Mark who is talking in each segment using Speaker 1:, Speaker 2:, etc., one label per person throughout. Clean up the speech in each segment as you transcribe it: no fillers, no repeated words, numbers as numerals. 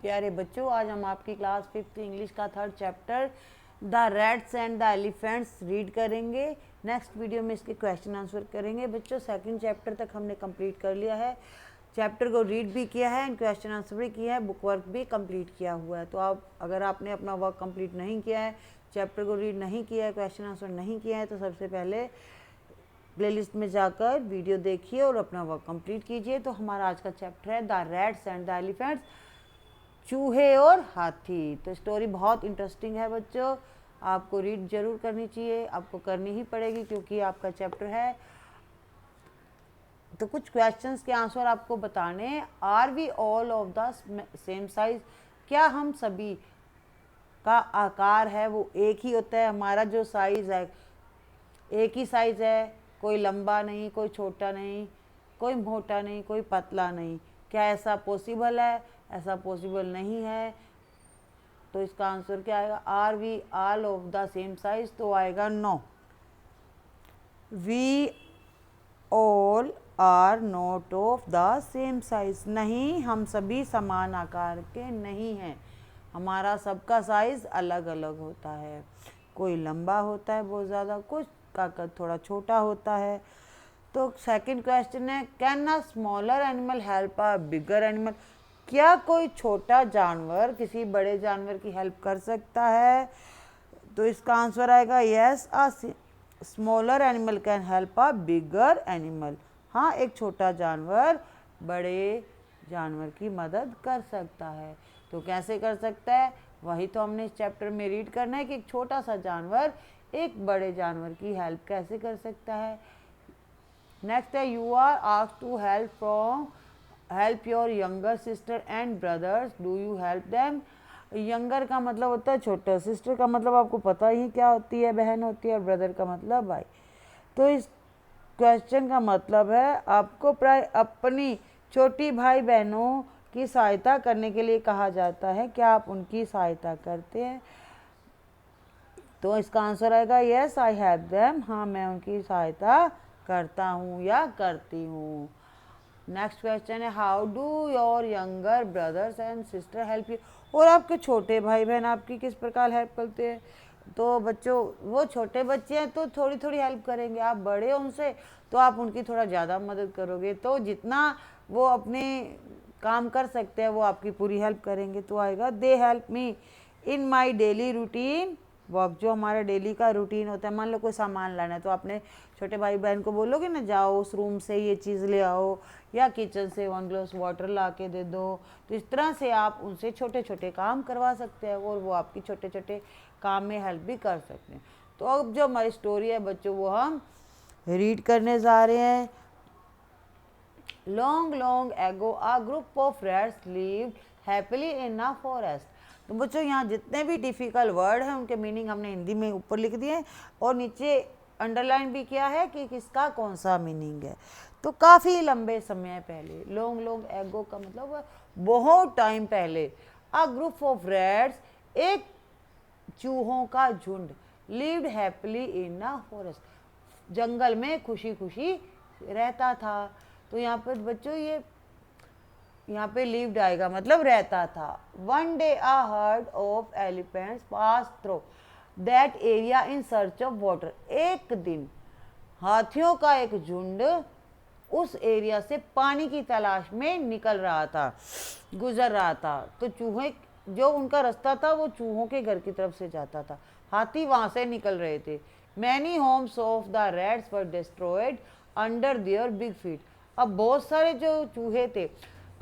Speaker 1: प्यारे बच्चों, आज हम आपकी क्लास 5th इंग्लिश का 3rd chapter the rats and the elephants read करेंगे। नेक्स्ट वीडियो में इसके क्वेश्चन आंसर करेंगे। बच्चों 2nd चैप्टर तक हमने कंप्लीट कर लिया है, चैप्टर को रीड भी किया है एंड क्वेश्चन आंसर भी किया है, बुक वर्क भी कंप्लीट किया हुआ है। तो आप अगर आपने अपना वर्क कंप्लीट नहीं किया है, चैप्टर को रीड नहीं किया है, क्वेश्चन आंसर नहीं किया है, तो सबसे पहले प्लेलिस्ट में जाकर वीडियो देखिए और अपना वर्क कंप्लीट कीजिए। तो हमारा आज का चैप्टर है the rats and the elephants, चूहे और हाथी। तो स्टोरी बहुत इंटरेस्टिंग है बच्चों, आपको रीड जरूर करनी चाहिए, आपको करनी ही पड़ेगी क्योंकि आपका चैप्टर है। तो कुछ क्वेश्चंस के आंसर आपको बताने। Are we all of the same size, क्या हम सभी का आकार है वो एक ही होता है? हमारा जो साइज है एक ही साइज है, कोई लंबा नहीं, कोई छोटा नहीं, कोई मोटा नहीं, कोई पतला नहीं। क्या ऐसा पॉसिबल है? ऐसा पॉसिबल नहीं है। तो इसका आंसर क्या आएगा? Are we all of the same size, तो आएगा no. We all are not of the same size, नहीं हम सभी समान आकार के नहीं हैं, हमारा सबका साइज अलग अलग होता है। कोई लंबा होता है बहुत ज़्यादा, कुछ का कद थोड़ा छोटा होता है। तो सेकंड क्वेश्चन है, can a smaller animal help a bigger animal, क्या कोई छोटा जानवर किसी बड़े जानवर की हेल्प कर सकता है? तो इसका आंसर आएगा yes, a smaller animal can help a bigger animal. हाँ, एक छोटा जानवर बड़े जानवर की मदद कर सकता है। तो कैसे कर सकता है, वही तो हमने इस चैप्टर में रीड करना है कि एक छोटा सा जानवर एक बड़े जानवर की हेल्प कैसे कर सकता है। नेक्स्ट है, you are asked to help your younger sister and brothers, do you help them. Younger का मतलब होता है छोटा, सिस्टर का मतलब आपको पता ही क्या होती है, बहन होती है, और ब्रदर का मतलब भाई। तो इस क्वेश्चन का मतलब है आपको प्राय अपनी छोटी भाई बहनों की सहायता करने के लिए कहा जाता है, क्या आप उनकी सहायता करते हैं? तो इसका आंसर आएगा यस, आई हेल्प देम। हाँ, मैं उनकी सहायता करता हूँ या करती हूँ। नेक्स्ट क्वेश्चन है, how do your younger brothers and sister help you, और आपके छोटे भाई बहन आपकी किस प्रकार हेल्प करते हैं? तो बच्चों, वो छोटे बच्चे हैं तो थोड़ी थोड़ी हेल्प करेंगे, आप बड़े हो उनसे तो आप उनकी थोड़ा ज़्यादा मदद करोगे। तो जितना वो अपने काम कर सकते हैं वो आपकी पूरी हेल्प करेंगे। तो आएगा they help me in my daily routine work, जो हमारा डेली का रूटीन होता है। मान लो कोई सामान लाना है तो अपने छोटे भाई बहन को बोलोगे ना, जाओ उस रूम से ये चीज़ ले आओ, या किचन से 1 ग्लास वाटर ला के दे दो। तो इस तरह से आप उनसे छोटे छोटे काम करवा सकते हैं और वो आपकी छोटे छोटे काम में हेल्प भी कर सकते हैं। तो अब जो हमारी स्टोरी है बच्चों, वो हम रीड करने जा रहे हैं। Long long ago a group of rats lived happily in a forest. तो बच्चों, यहाँ जितने भी डिफ़िकल्ट वर्ड हैं उनके मीनिंग हमने हिंदी में ऊपर लिख दिए और नीचे अंडरलाइन भी किया है कि किसका कौन सा मीनिंग है। तो काफ़ी लंबे समय पहले, लॉन्ग लॉन्ग एगो का मतलब बहुत टाइम पहले, अ ग्रुप ऑफ रैट्स, एक चूहों का झुंड, lived happily in a forest, जंगल में खुशी खुशी रहता था। तो यहाँ पर बच्चों ये यहाँ पे लिव्ड आएगा मतलब रहता था। One day a herd of elephants pass through that area in search of water, एक दिन हाथियों का एक झुंड उस एरिया से पानी की तलाश में निकल रहा था, गुजर रहा था। तो चूहे, जो उनका रास्ता था वो चूहों के घर की तरफ से जाता था, हाथी वहां से निकल रहे थे। Many Holmes of the rats were destroyed under their big feet. अब बहुत सारे जो चूहे थे,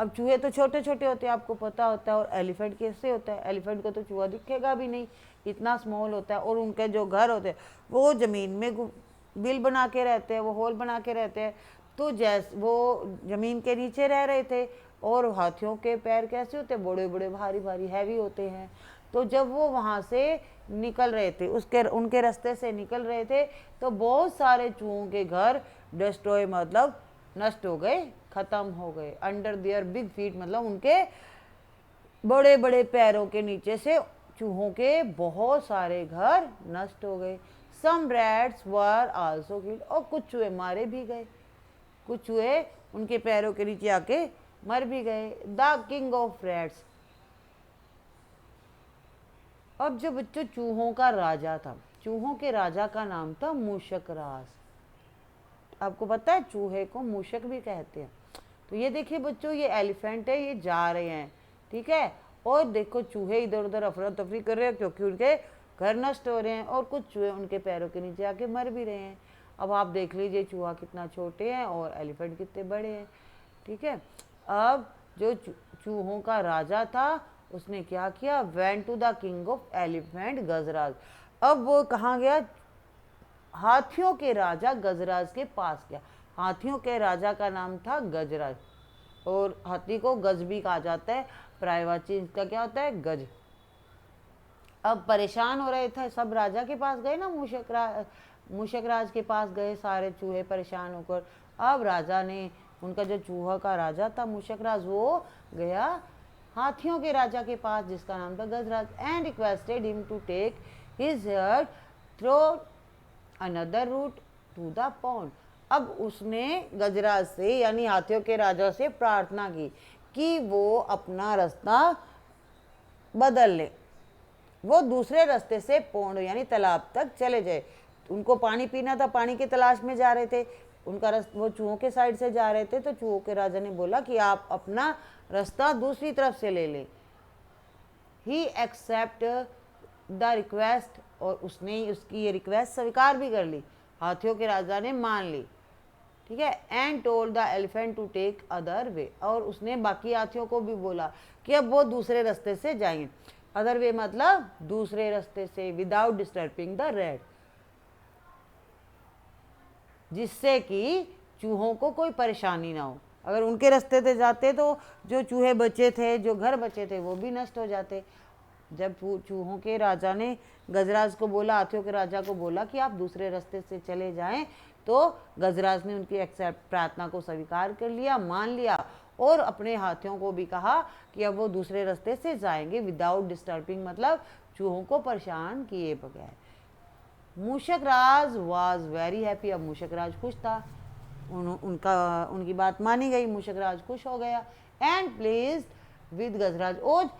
Speaker 1: अब चूहे तो छोटे छोटे होते हैं, आपको पता होता है, और एलिफेंट कैसे होता है, एलिफेंट को तो चूहा दिखेगा भी नहीं, इतना स्मॉल होता है। और उनके जो घर होते हैं वो ज़मीन में बिल बना के रहते हैं, वो होल बना के रहते हैं। तो जैसे वो ज़मीन के नीचे रह रहे थे, और हाथियों के पैर कैसे होते हैं, बड़े बड़े भारी भारी हैवी होते हैं। तो जब वो वहाँ से निकल रहे थे, उनके रास्ते से निकल रहे थे, तो बहुत सारे चूहों के घर डिस्ट्रॉय मतलब नष्ट हो गए, ख़त्म हो गए। अंडर देयर बिग फीट मतलब उनके बड़े बड़े पैरों के नीचे से चूहों के बहुत सारे घर नष्ट हो गए। सम रैट्स वर आल्सो किल्ड, और कुछ चूहे मारे भी गए, कुछ चूहे उनके पैरों के नीचे आके मर भी गए। द किंग ऑफ रैट्स, अब जो बच्चों चूहों का राजा था, चूहों के राजा का नाम था मूषक राज। आपको पता है चूहे को मूषक भी कहते हैं। तो ये देखिए बच्चों, ये एलिफेंट है, ये जा रहे हैं, ठीक है। और देखो चूहे इधर उधर अफरा तफरी कर रहे हैं क्योंकि उनके घर नष्ट हो रहे हैं, और कुछ चूहे उनके पैरों के नीचे आके मर भी रहे हैं। अब आप देख लीजिए चूहा कितना छोटे हैं और एलिफेंट कितने बड़े हैं, ठीक है। अब जो चूहों का राजा था उसने क्या किया, went to the king of elephant Gajraj. अब वो कहाँ गया, हाथियों के राजा गजराज के पास गया। हाथियों के राजा का नाम था गजराज, और हाथी को गज भी कहा जाता है, पर्यायवाची इसका क्या होता है, गज। अब परेशान हो रहे थे सब, राजा के पास गए ना, मूषक राज के पास गए सारे चूहे परेशान होकर। अब राजा ने, उनका जो चूहा का राजा था मूषक राज, वो गया हाथियों के राजा के पास जिसका नाम था Gajraj, and requested him to take his herd through another route to the pond. अब उसने गजराज से यानी हाथियों के राजा से प्रार्थना की कि वो अपना रास्ता बदल ले, वो दूसरे रास्ते से पौंड यानी तालाब तक चले जाए। उनको पानी पीना था, पानी की तलाश में जा रहे थे, उनका वो चूहों के साइड से जा रहे थे। तो चूहों के राजा ने बोला कि आप अपना रास्ता दूसरी तरफ से ले लें। ही एक्सेप्ट द रिक्वेस्ट, और उसने उसकी ये रिक्वेस्ट स्वीकार भी कर ली, हाथियों के राजा ने मान ली, ठीक है। And told the elephant to take other way, और उसने बाकी हाथियों को भी बोला कि अब वो दूसरे रास्ते से जाएंगे। अदर वे मतलब दूसरे रास्ते से, विदाउट डिस्टर्बिंग द रेड, जिससे कि चूहों को कोई परेशानी ना हो। अगर उनके रास्ते से जाते तो जो चूहे बचे थे, जो घर बचे थे, वो भी नष्ट हो जाते। जब चूहों के राजा ने गजराज को बोला, हाथियों के राजा को बोला कि आप दूसरे रास्ते से चले जाएं, तो गजराज ने उनकी एक्सेप्ट प्रार्थना को स्वीकार कर लिया, मान लिया, और अपने हाथियों को भी कहा कि अब वो दूसरे रास्ते से जाएंगे, विदाउट डिस्टर्बिंग मतलब चूहों को परेशान किए बगैर। मूषक राज वॉज वेरी हैप्पी। अब मूषक राज खुश था, उनकी बात मानी गई, मूषक राज खुश हो गया। एंड प्लीज्ड विद गजराज, और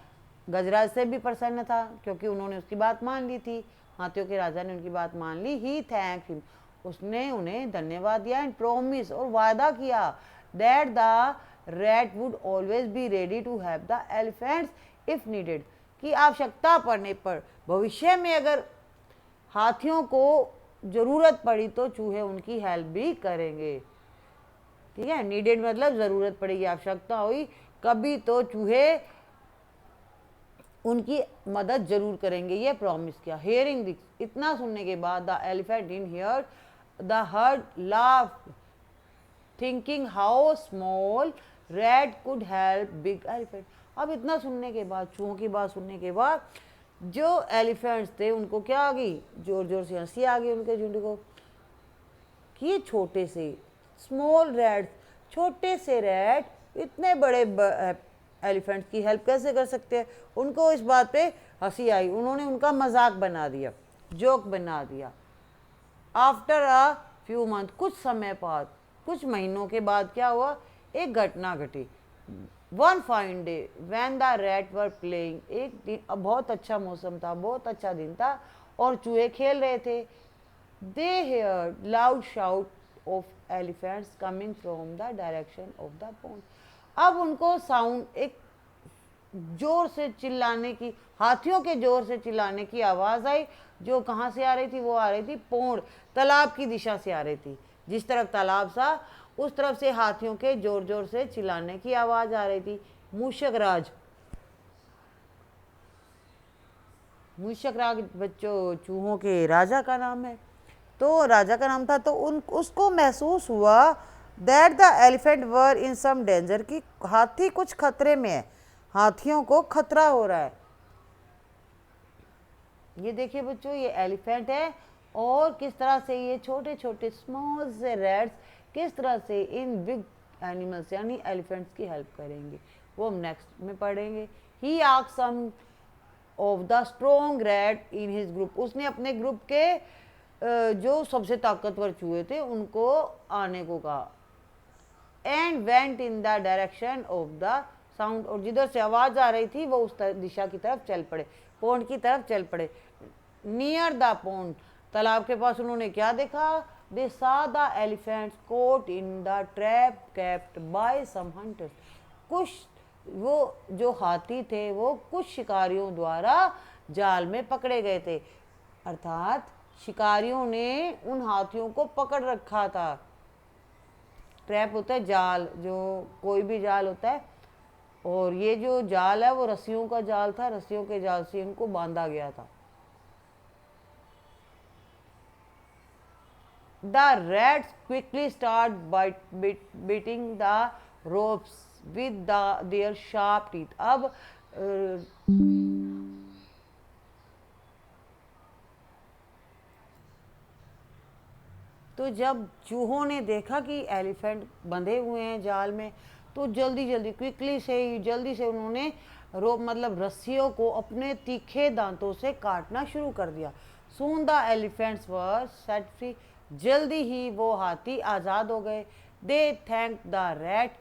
Speaker 1: गजराज से भी प्रसन्न था क्योंकि उन्होंने उसकी बात मान ली थी, हाथियों के राजा ने उनकी बात मान ली। ही थैंक हिम, उसने उन्हें धन्यवाद दिया। एंड प्रोमिस, और वादा किया, that the rat would always be ready to have the elephants if needed, कि आवश्यकता पड़ने पर भविष्य में अगर हाथियों को जरूरत पड़ी तो चूहे उनकी हेल्प भी करेंगे, ठीक है। नीडेड मतलब जरूरत पड़ेगी, आवश्यकता हुई कभी तो चूहे उनकी मदद जरूर करेंगे, ये प्रॉमिस किया। हियरिंग दिस, इतना सुनने के बाद the elephant in here the heard laugh, thinking how small rat could help big elephant. अब इतना सुनने के बाद, चूहों की बात सुनने के बाद, जो एलिफेंट्स थे उनको क्या आ गई, जोर जोर से हंसी आ गई उनके झुंड को, कि ये छोटे से स्मॉल रैट, छोटे से रैट इतने बड़े एलिफेंट्स की हेल्प कैसे कर सकते हैं। उनको इस बात पे हंसी आई, उन्होंने उनका मजाक बना दिया, जोक बना दिया। आफ्टर अ फ्यू मंथ, कुछ समय बाद, कुछ महीनों के बाद क्या हुआ, एक घटना घटी। One fine day when the rat were playing, एक दिन, अब बहुत अच्छा मौसम था, बहुत अच्छा दिन था, और चूहे खेल रहे थे। They hear loud shout of elephants coming from the direction of the pond. अब उनको साउंड, एक जोर से चिल्लाने की, हाथियों के जोर से चिल्लाने की आवाज़ आई, जो कहाँ से आ रही थी, वो आ रही थी पौंड, तालाब की दिशा से आ रही थी। जिस तरफ तालाब था उस तरफ से हाथियों के जोर जोर से चिल्लाने की आवाज़ आ रही थी। मूषक राज बच्चों चूहों के राजा का नाम है, तो राजा का नाम था। तो उसको महसूस हुआ that the elephant were in some danger, की हाथी कुछ खतरे में है, हाथियों को खतरा हो रहा है। ये देखिए बच्चों, ये एलिफेंट है, और किस तरह से ये छोटे छोटे स्मॉल से रैट्स किस तरह से इन बिग एनिमल्स यानी एलिफेंट्स की हेल्प करेंगे, वो हम नेक्स्ट में पढ़ेंगे। He asked some of the strong rat in his group, उसने अपने ग्रुप के जो सबसे ताकतवर चूहे थे उनको आने को कहा। And went in the direction of the sound, और जिधर से आवाज़ आ रही थी वो उस दिशा की तरफ चल पड़े। पोंड की तरफ चल पड़े। नियर द पोंड, तालाब के पास उन्होंने क्या देखा? They saw the elephants caught in the trap kept by some hunters. कुछ वो जो हाथी थे वो कुछ शिकारियों द्वारा जाल में पकड़े गए थे, अर्थात शिकारियों ने उन हाथियों को पकड़ रखा था। ट्रैप होता है जाल, जो कोई भी जाल होता है, और ये जो जाल है वो रस्सियों का जाल था, रस्सियों के जाल से इनको बांधा गया था। The rats quickly start beating the ropes with their sharp teeth. अब तो जब चूहों ने देखा कि एलिफेंट बंधे हुए हैं जाल में, तो जल्दी जल्दी से उन्होंने रोप मतलब रस्सियों को अपने तीखे दांतों से काटना शुरू कर दिया। Soon the elephants were set free, जल्दी ही वो हाथी आज़ाद हो गए। दे थैंक द रैट,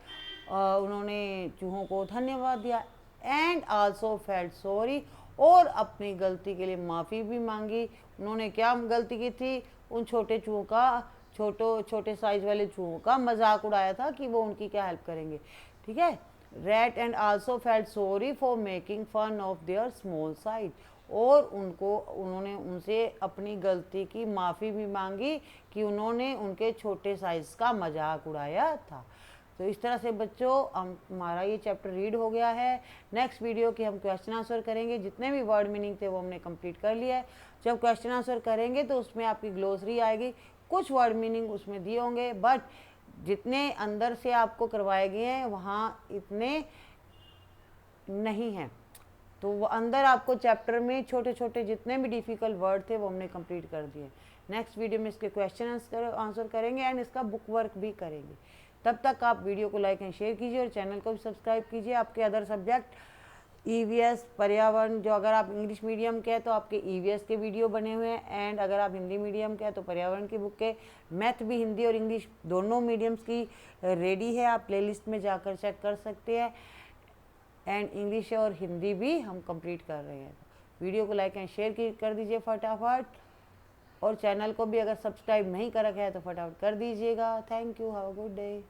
Speaker 1: उन्होंने चूहों को धन्यवाद दिया। एंड आल्सो फेल्ट सॉरी, और अपनी गलती के लिए माफ़ी भी मांगी। उन्होंने क्या गलती की थी? उन छोटे चूहों का, छोटे साइज वाले चूहों का मजाक उड़ाया था कि वो उनकी क्या हेल्प करेंगे। ठीक है। Rat and also felt sorry for making fun of their small size, और उन्होंने उनसे अपनी गलती की माफ़ी भी मांगी कि उन्होंने उनके छोटे साइज़ का मजाक उड़ाया था। तो इस तरह से बच्चों हमारा ये चैप्टर रीड हो गया है। नेक्स्ट वीडियो के हम क्वेश्चन आंसर करेंगे। जितने भी वर्ड मीनिंग थे वो हमने कंप्लीट कर लिया है। जब क्वेश्चन आंसर करेंगे तो उसमें आपकी ग्लोसरी आएगी, कुछ वर्ड मीनिंग उसमें दिए होंगे, बट जितने अंदर से आपको करवाए गए हैं वहाँ इतने नहीं हैं। तो वो अंदर आपको चैप्टर में छोटे छोटे जितने भी डिफ़िकल्ट वर्ड थे वो हमने कंप्लीट कर दिए। नेक्स्ट वीडियो में इसके क्वेश्चन आंसर करेंगे एंड इसका बुक वर्क भी करेंगे। तब तक आप वीडियो को लाइक एंड शेयर कीजिए और चैनल को भी सब्सक्राइब कीजिए। आपके अदर सब्जेक्ट ईवीएस, पर्यावरण, जो अगर आप इंग्लिश मीडियम के हैं तो आपके ईवीएस के वीडियो बने हुए हैं, एंड अगर आप हिंदी मीडियम के हैं तो पर्यावरण की बुक के, मैथ भी हिंदी और इंग्लिश दोनों मीडियम्स की रेडी है, आप प्लेलिस्ट में जाकर चेक कर सकते हैं। एंड इंग्लिश और हिंदी भी हम कंप्लीट कर रहे हैं। वीडियो को लाइक एंड शेयर कर दीजिए फटाफट, और चैनल को भी अगर सब्सक्राइब नहीं कर रखा है तो फटाफट कर दीजिएगा। Thank you, have a good day.